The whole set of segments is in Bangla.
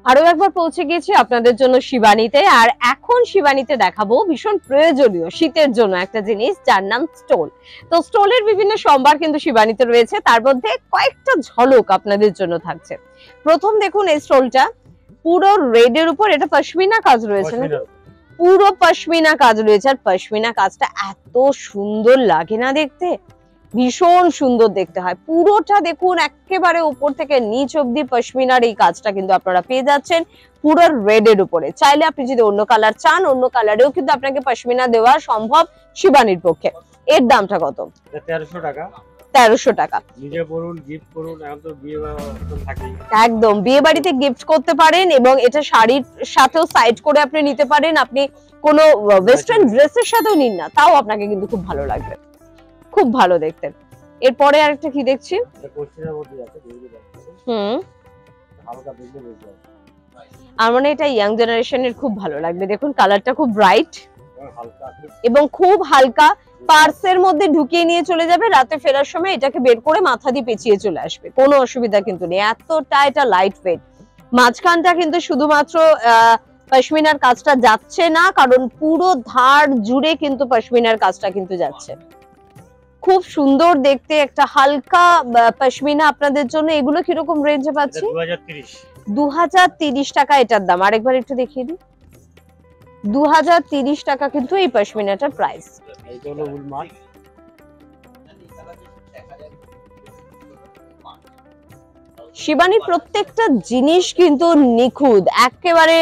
আরো একবার পৌঁছে গিয়েছি আপনাদের জন্য শিবানীতে। আর এখন শিবানীতে দেখাবো ভীষণ প্রয়োজনীয় শীতের জন্য একটা জিনিস, যার নাম স্টোল। তো স্টোলের বিভিন্ন সম্ভার কিন্তু শিবানীতে রয়েছে, তার মধ্যে কয়েকটা ঝলক আপনাদের জন্য থাকছে। প্রথম দেখুন এই স্টোলটা পুরো রেডের উপর, এটা পশমিনা কাজ রয়েছে না, পুরো পশমিনা কাজ রয়েছে। আর পশমিনা কাজটা এত সুন্দর লাগে না দেখতে, ভীষণ সুন্দর দেখতে হয়। পুরোটা দেখুন একেবারে উপর থেকে নিচ অব্দি পশমিনার এই কাজটা কিন্তু আপনারা পেয়ে যাচ্ছেন পুরো রেডের উপরে। চাইলে আপনি যদি অন্য কালার চান, অন্য কালারেও কিন্তু আপনাকে পশমিনা দেওয়া সম্ভব শিবানীর পক্ষে। এর দামটা কত? 1300 টাকা। 1300 টাকা। নিজে পরুন, গিফট করুন, এখন তো বিয়ে থাকেই। একদম বিয়ে বাড়িতে গিফট করতে পারেন, এবং এটা শাড়ির সাথেও সাইড করে আপনি নিতে পারেন। আপনি কোনো ওয়েস্টার্ন ড্রেসের সাথেও নিন না, তাও আপনাকে কিন্তু খুব ভালো লাগবে, খুব ভালো দেখতে। এরপরে আরেকটা কি দেখছি, আমার মনে এটা ইয়াং জেনারেশনের খুব ভালো লাগবে। দেখুন কালারটা খুব ব্রাইট এবং খুব হালকা, পার্সের মধ্যে ঢুকিয়ে নিয়ে চলে যাবে, রাতে ফেরার সময় এটাকে বের করে মাথা দিয়ে পেঁচিয়ে চলে আসবে, কোনো অসুবিধা কিন্তু নেই। এতটা এটা লাইট ওয়েট। মাঝখানটা কিন্তু শুধুমাত্র পশমিনার কাজটা যাচ্ছে না, কারণ পুরো ধার জুড়ে কিন্তু পশমিনার কাজটা কিন্তু যাচ্ছে। খুব সুন্দর দেখতে একটা হালকা পশমিনা আপনাদের জন্য। এগুলো কিরকম রেঞ্জে পাচ্ছি? 2030 টাকা এটার দাম। আরেকবার একটু দেখিয়ে দিই, 2030 টাকা কিন্তু এই পশমিনাটার প্রাইস। শিবানীর প্রত্যেকটা জিনিস কিন্তু নিখুঁত, একেবারে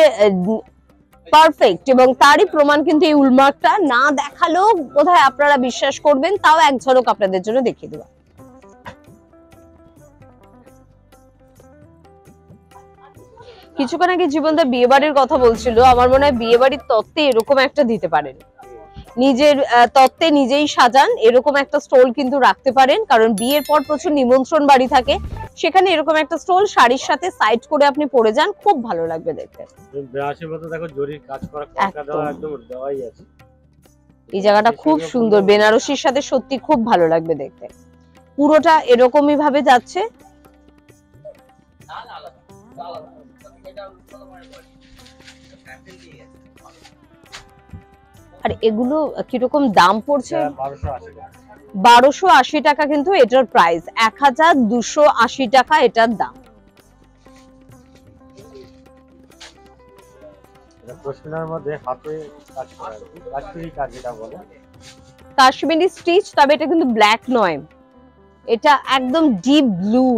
পারফেক্ট, এবং তারই প্রমাণ কিন্তু এই উলমার্কটা না দেখালেও বোধহয় আপনারা বিশ্বাস করবেন। তাও এক ঝলক আপনাদের জন্য দেখিয়ে দেব। কিছুক্ষণ আগে জীবনদা বিয়ে বাড়ির কথা বলছিল, আমার মনে হয় বিয়ে বাড়ির তত্ত্বে এরকম একটা দিতে পারেন, নিজের তত্ত্বে নিজেই সাজান এরকম একটা স্টল কিন্তু রাখতে পারেন। কারণ বিয়ের পর প্রচুর নিমন্ত্রণ বাড়ি থাকে, সেখানে এরকম একটা স্টল শাড়ির সাথে সাইড করে আপনি পরে যান, খুব ভালো লাগবে দেখতে। এই জায়গাটা খুব সুন্দর, বেনারসির সাথে সত্যি খুব ভালো লাগবে দেখতে। পুরোটা এরকমই ভাবে যাচ্ছে। আর এগুলো কিরকম দাম পড়ছে? 1280 টাকা কিন্তু এটার প্রাইস, 1280 টাকা এটার দাম। কাশ্মীরি স্টিচ, তবে এটা কিন্তু ব্ল্যাক নয়, এটা একদম ডিপ ব্লু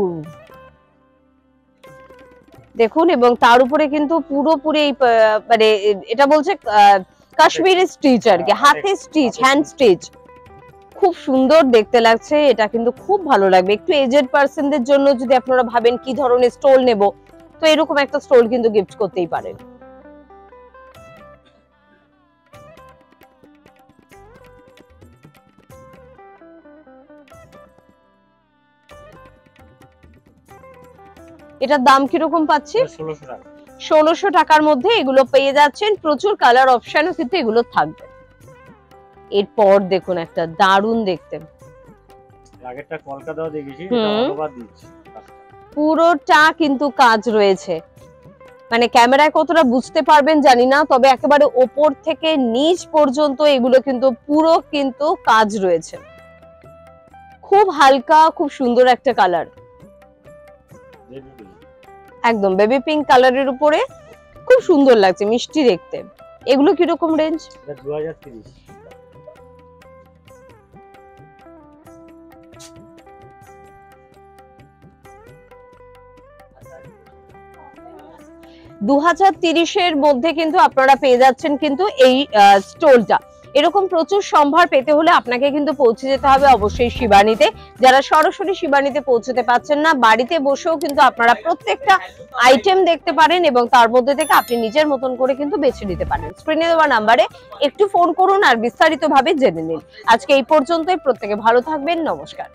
দেখুন। এবং তার উপরে কিন্তু পুরোপুরি মানে এটা বলছে কাশ্মীরি স্টিচ আর কি, হাতে স্টিচ, হ্যান্ড স্টিচ, খুব সুন্দর দেখতে লাগছে। এটা কিন্তু খুব ভালো লাগবে। একটু এজেড পার্সনদের জন্য যদি আপনারা ভাবেন কি ধরনের স্টোল নেব, তো এরকম একটা স্টোল কিন্তু গিফট করতেই পারেন। এটার দাম কিরকম পাচ্ছি? 1600 টাকার মধ্যে এগুলো পেয়ে যাচ্ছেন। প্রচুর কালার অপশনও কিন্তু এগুলো থাকবে। এরপর দেখুন একটা দারুণ দেখতে, পুরোটা কিন্তু কাজ রয়েছে, মানে ক্যামেরায় কতটা বুঝতে পারবেন জানি না, তবে একেবারে ওপর থেকে নিচ পর্যন্ত এগুলো কিন্তু পুরো কিন্তু কাজ রয়েছে। খুব হালকা, খুব সুন্দর একটা কালার, একদম বেবি পিঙ্ক কালারের উপরে, খুব সুন্দর লাগছে, মিষ্টি দেখতে। এগুলো কিরকম রেঞ্জ? 2030। 2030-এর মধ্যে কিন্তু আপনারা পেয়ে যাচ্ছেন কিন্তু এই স্টোলটা। এরকম প্রচুর সম্ভার পেতে হলে আপনাকে কিন্তু পৌঁছে যেতে হবে অবশ্যই শিবানীতে। যারা সরাসরি শিবানীতে পৌঁছতে পারছেন না, বাড়িতে বসেও কিন্তু আপনারা প্রত্যেকটা আইটেম দেখতে পারেন, এবং তার মধ্যে থেকে আপনি নিজের মতন করে কিন্তু বেছে নিতে পারেন। স্ক্রিনে দেওয়া নাম্বারে একটু ফোন করুন আর বিস্তারিতভাবে জেনে নিন। আজকে এই পর্যন্তই, প্রত্যেকে ভালো থাকবেন, নমস্কার।